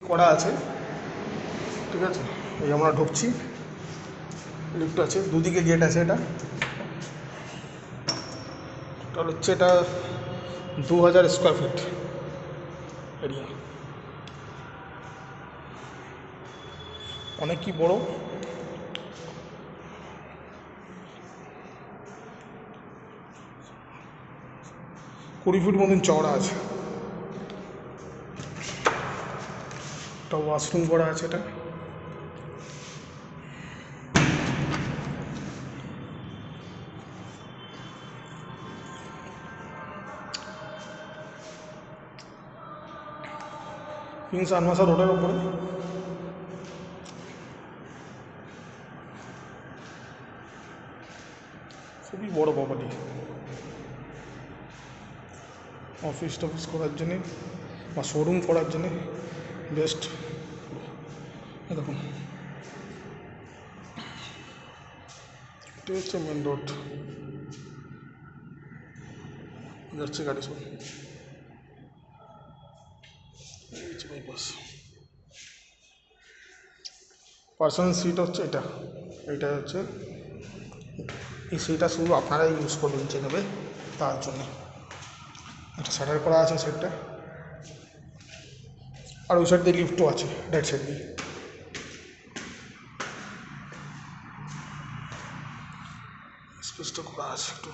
করা আছে, ঠিক আছে। এই আমরা ঢুকছি, লিফট আছে, দুদিকে গেট আছে। এটা টোটাল হচ্ছে এটা 2000 স্কোয়ার ফিট এরিয়া, অনেক কি বড়। 20 ফিট মতন চওড়া আছে। একটা ওয়াশরুম করা আছে। এটা কিংস আনমাসা রোডের ওপরে। খুবই বড় প্রপার্টি, অফিস টফিস করার জন্যে বা শোরুম করার জন্যে বেস্ট। দেখুন, এটা হচ্ছে মেন রোড, যাচ্ছে গাড়ি সব। বাইপাস পার্সোনাল সিট হচ্ছে এটা। এইটা হচ্ছে এই সিটটা শুধু আপনারাই ইউজ করবেন, যে নেবে তার জন্যে। একটা শাটার করা আছে সেটটা, আর ওই সাইড দিয়ে লিফটও আছে, রাইট সাইড দিয়ে। স্পেসটা করা আছে একটু।